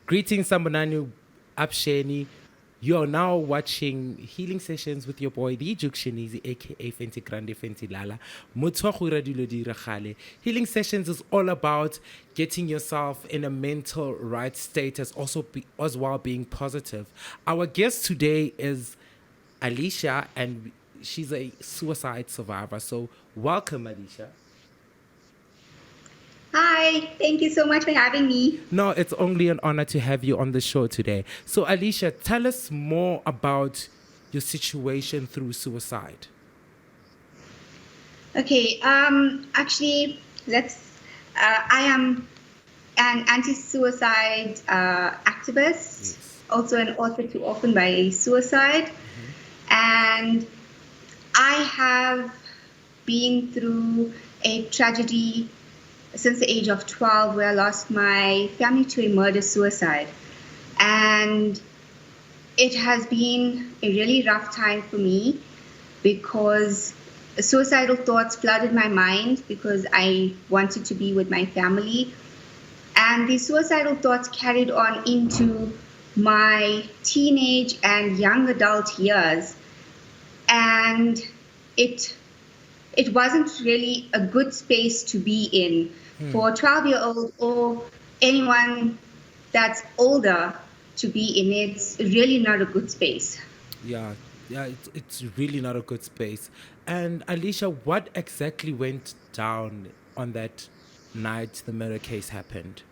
Greetings, Sambonani Absheni. You are now watching Healing Sessions with your boy, the Jukshineezy, aka Fenty Grande Fenty Lala. Healing Sessions is all about getting yourself in a mental right state as well being positive. Our guest today is Alicia, and she's a suicide survivor. So, welcome, Alicia. Hi, thank you so much for having me. No, it's only an honor to have you on the show today. So, Alicia, tell us more about your situation through suicide. Okay, actually, I am an anti-suicide activist, also an author to Orphaned by Suicide, and I have been through a tragedy since the age of 12 where I lost my family to a murder-suicide. And it has been a really rough time for me because suicidal thoughts flooded my mind because I wanted to be with my family. And these suicidal thoughts carried on into my teenage and young adult years. And it wasn't really a good space to be in for a 12-year-old or anyone that's older to be in. It's really not a good space. Yeah, it's really not a good space. And Alicia, what exactly went down on that night the murder case happened?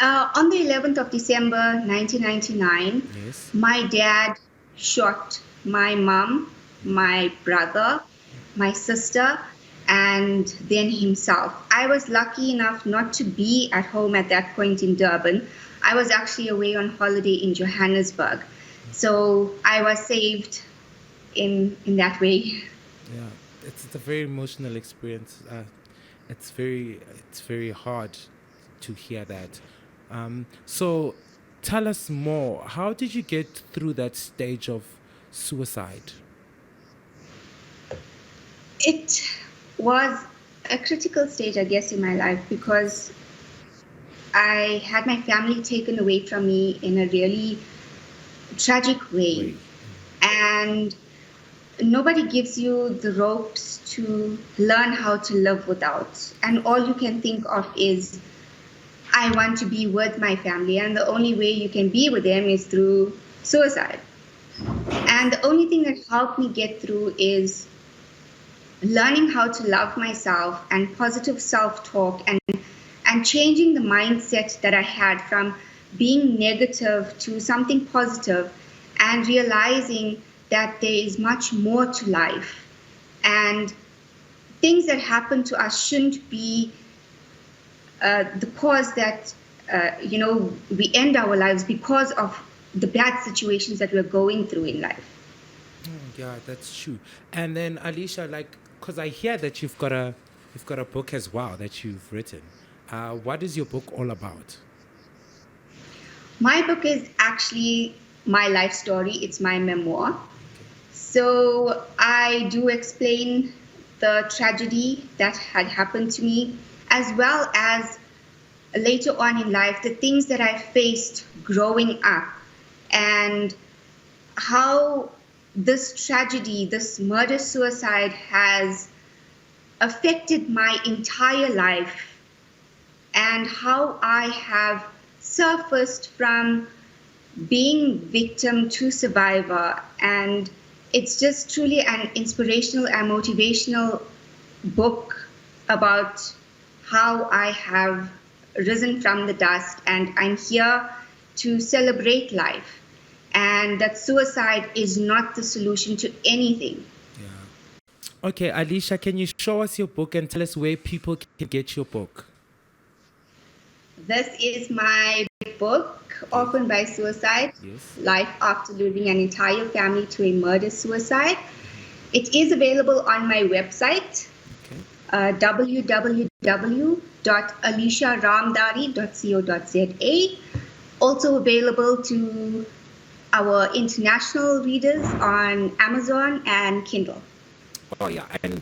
On the 11th of December, 1999, Yes. my dad shot my mom, my brother, my sister, and then himself. I was lucky enough not to be at home at that point in Durban. I was actually away on holiday in Johannesburg. So I was saved in that way. Yeah, it's a very emotional experience. It's very hard to hear that. So tell us more. How did you get through that stage of suicide? It was a critical stage, I guess, in my life because I had my family taken away from me in a really tragic way. And nobody gives you the ropes to learn how to live without. And all you can think of is, I want to be with my family. And the only way you can be with them is through suicide. And the only thing that helped me get through is learning how to love myself and positive self-talk and changing the mindset that I had from being negative to something positive and realizing that there is much more to life. And things that happen to us shouldn't be the cause that, we end our lives because of the bad situations that we're going through in life. Yeah, that's true. And then Alicia, because I hear that you've got a book as well that you've written. What is your book all about? My book is actually my life story. It's my memoir. So I do explain the tragedy that had happened to me, as well as later on in life, the things that I faced growing up and how this tragedy, this murder-suicide has affected my entire life and how I have surfaced from being victim to survivor. And it's just truly an inspirational and motivational book about how I have risen from the dust, and I'm here to celebrate life and that suicide is not the solution to anything. Yeah. Okay, Alicia, can you show us your book and tell us where people can get your book? This is my book, Orphaned by Suicide, Life After Losing an Entire Family to a Murder-Suicide. It is available on my website, www.aliciaramdharee.co.za. Also available to our international readers on Amazon and Kindle. Oh yeah, and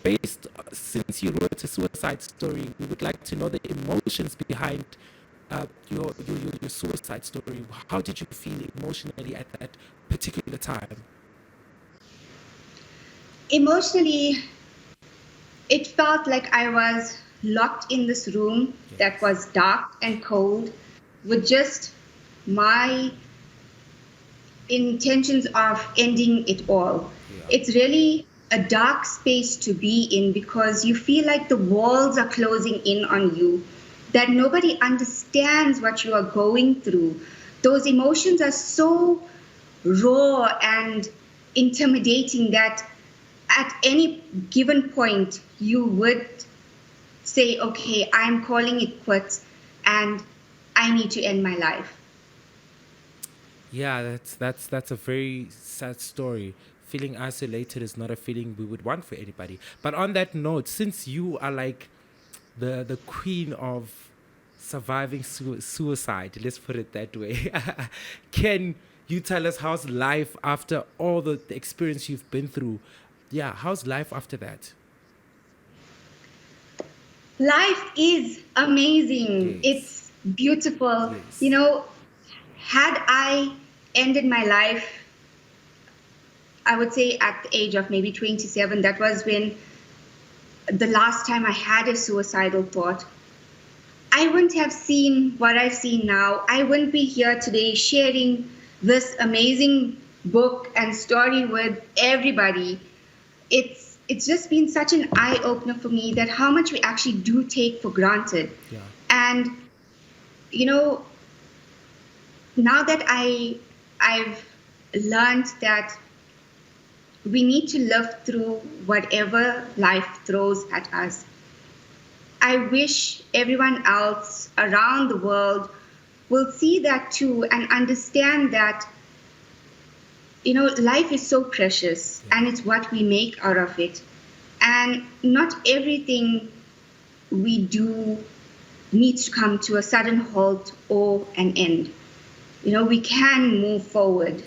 since you wrote a suicide story, we would like to know the emotions behind your suicide story, how did you feel emotionally at that particular time? Emotionally, it felt like I was locked in this room that Yes. was dark and cold with just my intentions of ending it all. Yeah. It's really a dark space to be in because you feel like the walls are closing in on you, that nobody understands what you are going through. Those emotions are so raw and intimidating that at any given point you would say, okay, I'm calling it quits and I need to end my life. Yeah, that's a very sad story. Feeling isolated is not a feeling we would want for anybody. But on that note, since you are like the queen of surviving suicide, let's put it that way, can you tell us how's life after all the experience you've been through? Yeah, how's life after that? Life is amazing. Yes. It's beautiful. You Yes. know, had I ended my life, I would say at the age of maybe 27, that was when the last time I had a suicidal thought. I wouldn't have seen what I see now. I wouldn't be here today sharing this amazing book and story with everybody. It's just been such an eye opener for me that how much we actually do take for granted. Yeah. And you know, now that I've learned that we need to live through whatever life throws at us. I wish everyone else around the world will see that too and understand that life is so precious Yeah. and it's what we make out of it. And not everything we do needs to come to a sudden halt or an end. We can move forward.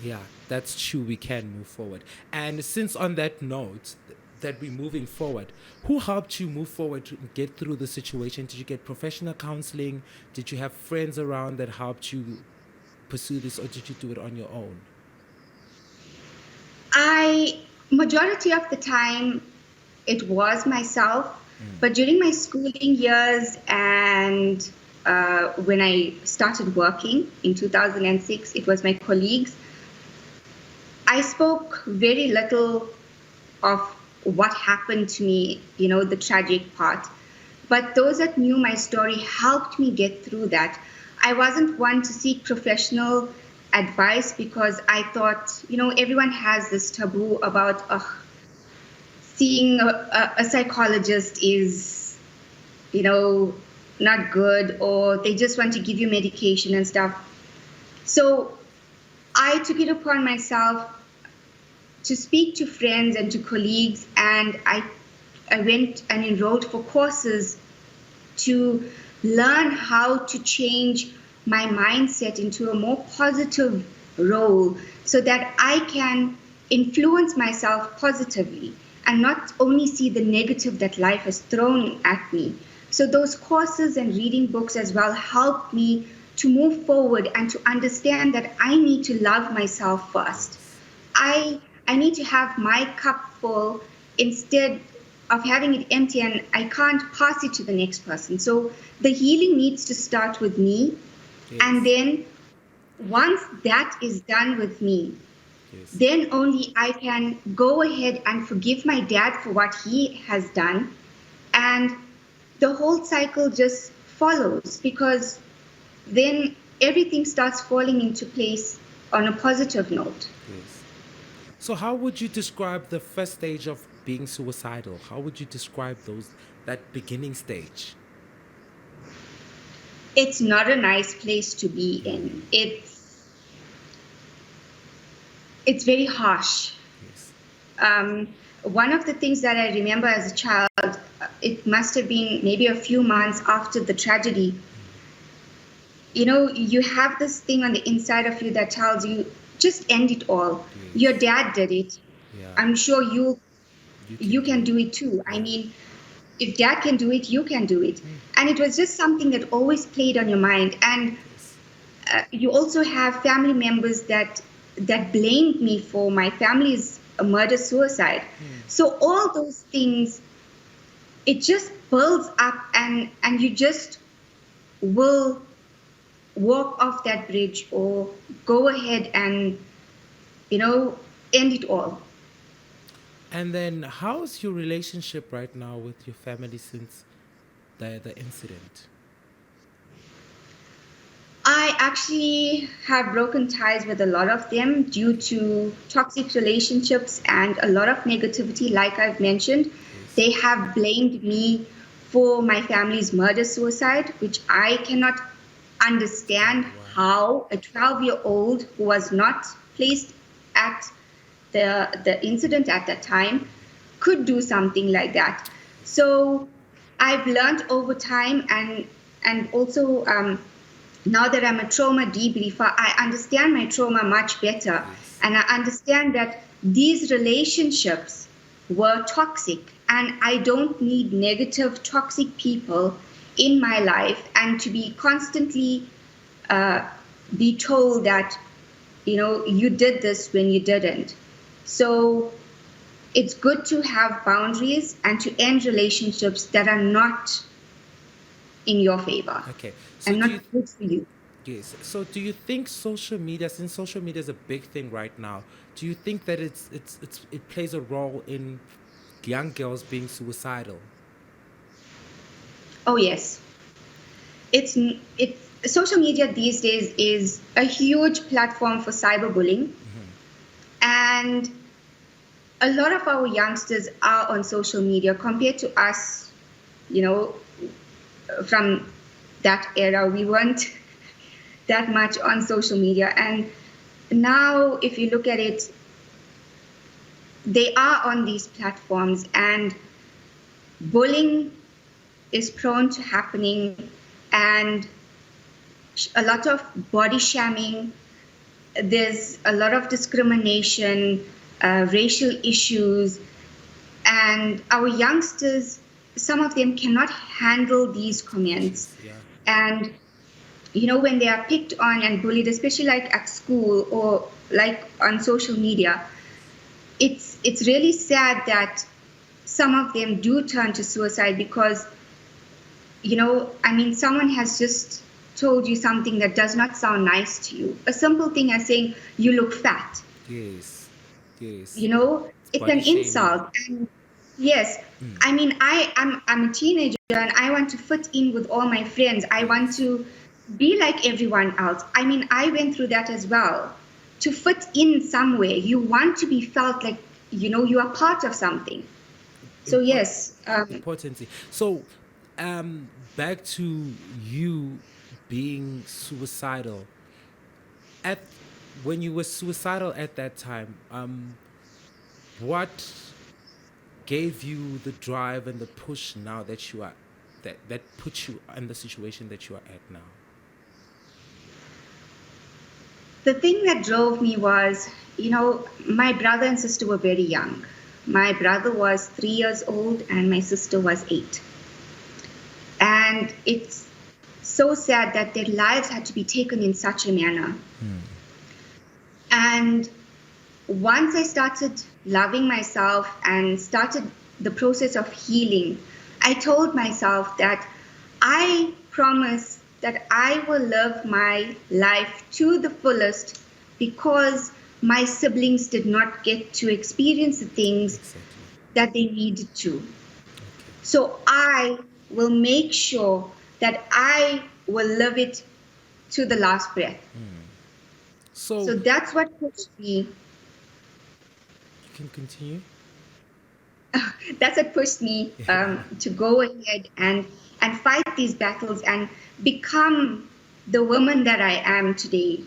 Yeah, that's true. We can move forward. And since on that note, that we're moving forward, who helped you move forward to get through the situation? Did you get professional counseling? Did you have friends around that helped you pursue this, or did you do it on your own? I Majority of the time it was myself, but during my schooling years and when I started working in 2006, it was my colleagues. I spoke very little of what happened to me, the tragic part. But those that knew my story helped me get through that. I wasn't one to seek professional advice because I thought, everyone has this taboo about seeing a psychologist is, not good, or they just want to give you medication and stuff. So I took it upon myself to speak to friends and to colleagues, and I went and enrolled for courses to learn how to change my mindset into a more positive role so that I can influence myself positively and not only see the negative that life has thrown at me. So those courses and reading books as well helped me to move forward and to understand that I need to love myself first. Yes. I need to have my cup full instead of having it empty, and I can't pass it to the next person. So the healing needs to start with me. And Yes. then once that is done with me, Yes. then only I can go ahead and forgive my dad for what he has done. And the whole cycle just follows because then everything starts falling into place on a positive note. Yes. So, how would you describe the first stage of being suicidal? How would you describe that beginning stage? It's not a nice place to be in. It's very harsh. Yes. One of the things that I remember as a child, it must have been maybe a few months after the tragedy. You have this thing on the inside of you that tells you just end it all. Your Yes. dad did it. Yeah. I'm sure You can you do can it. do it too. I Yeah. mean, if dad can do it, you can do it. And it was just something that always played on your mind. And you also have family members that blamed me for my family's murder suicide. So all those things, it just builds up, and you just will walk off that bridge or go ahead and end it all. And then, how's your relationship right now with your family since the incident? I actually have broken ties with a lot of them due to toxic relationships and a lot of negativity, like I've mentioned. They have blamed me for my family's murder suicide, which I cannot understand how a 12-year-old who was not placed at the incident at that time could do something like that. So I've learned over time, and also now that I'm a trauma debriefer, I understand my trauma much better. And I understand that these relationships were toxic, and I don't need negative, toxic people in my life, and to be constantly be told that, you did this when you didn't. So it's good to have boundaries and to end relationships that are not in your favor. Okay. So and not good for you. Yes. So do you think social media, since social media is a big thing right now, do you think that it plays a role in young girls being suicidal? Oh yes, it's social media these days is a huge platform for cyberbullying, and a lot of our youngsters are on social media compared to us. From that era, we weren't that much on social media, and now if you look at it, they are on these platforms, and bullying is prone to happening, and a lot of body shaming. There's a lot of discrimination, racial issues, and our youngsters, some of them cannot handle these comments. Yeah. And when they are picked on and bullied, especially like at school or like on social media, it's really sad that some of them do turn to suicide because someone has just told you something that does not sound nice to you. A simple thing as saying you look fat. Yes. It's an insult. And yes, I'm a teenager and I want to fit in with all my friends. I want to be like everyone else. I went through that as well. To fit in somewhere, you want to be felt like you are part of something. So yes, importantly. So back to you being suicidal. When you were suicidal at that time, what gave you the drive and the push now that you are that puts you in the situation that you are at now? The thing that drove me was, my brother and sister were very young. My brother was 3 years old and my sister was 8. And it's so sad that their lives had to be taken in such a manner. And once I started loving myself and started the process of healing, I told myself that I promise that I will live my life to the fullest because my siblings did not get to experience the things that they needed to. So I will make sure that I will live it to the last breath. So that's what pushed me. You can continue. That's what pushed me to go ahead and fight these battles and become the woman that I am today.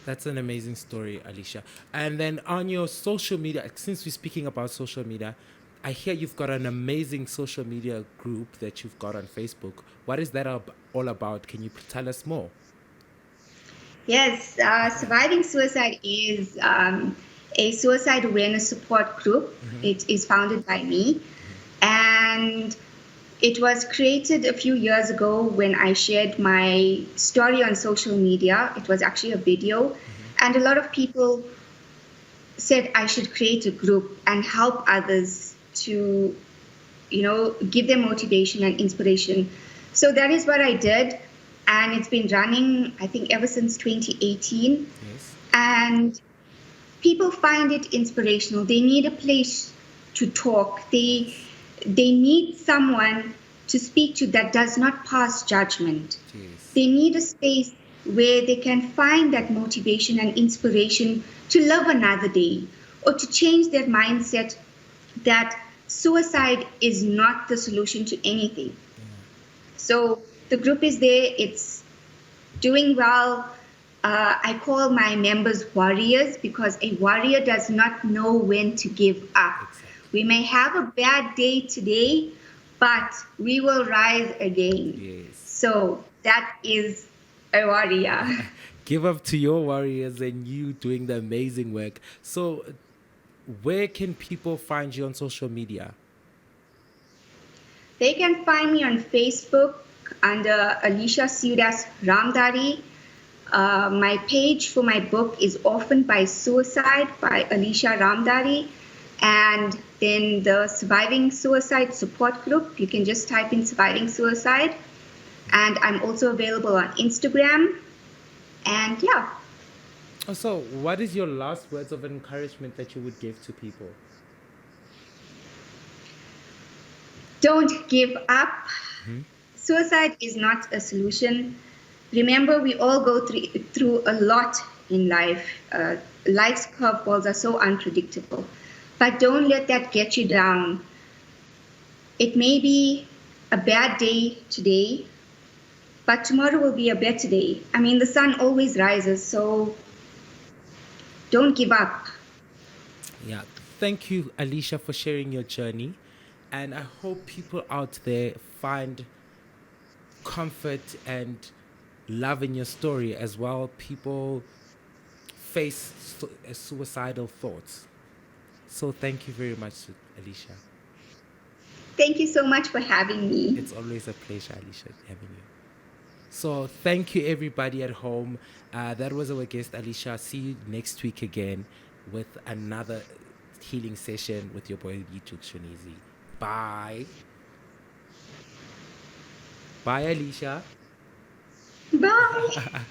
That's an amazing story, Alicia. And then on your social media, since we're speaking about social media, I hear you've got an amazing social media group that you've got on Facebook. What is that all about? Can you tell us more? Yes, Surviving Suicide is a suicide awareness support group. It is founded by me. And And it was created a few years ago when I shared my story on social media. It was actually a video, and a lot of people said I should create a group and help others to, give them motivation and inspiration. So that is what I did, and it's been running, I think, ever since 2018. Yes. And people find it inspirational. They need a place to talk. They need someone to speak to that does not pass judgment. Yes. They need a space where they can find that motivation and inspiration to live another day, or to change their mindset that suicide is not the solution to anything. So the group is there. It's doing well. I call my members warriors, because a warrior does not know when to give up. Exactly. We may have a bad day today, but we will rise again. Yes. So that is a warrior. Give up to your warriors and you doing the amazing work. So, where can people find you on social media? They can find me on Facebook under Alicia Ramdharee. My page for my book is Orphaned by Suicide by Alicia Ramdharee. And then the Surviving Suicide Support Group, you can just type in Surviving Suicide. And I'm also available on Instagram. And yeah. So, what is your last words of encouragement that you would give to people? Don't give up. Suicide is not a solution. Remember, we all go through a lot in life. Life's curveballs are so unpredictable. But don't let that get you down. It may be a bad day today, but tomorrow will be a better day. I mean, the sun always rises, so don't give up. Yeah. Thank you, Alicia, for sharing your journey. And I hope people out there find comfort and love in your story as well. People face suicidal thoughts. So thank you very much, Alicia. Thank you so much for having me. It's always a pleasure, Alicia, having you. So thank you, everybody at home. That was our guest, Alicia. See you next week again with another healing session with your boy, Yituk Shunizi. Bye. Bye, Alicia. Bye.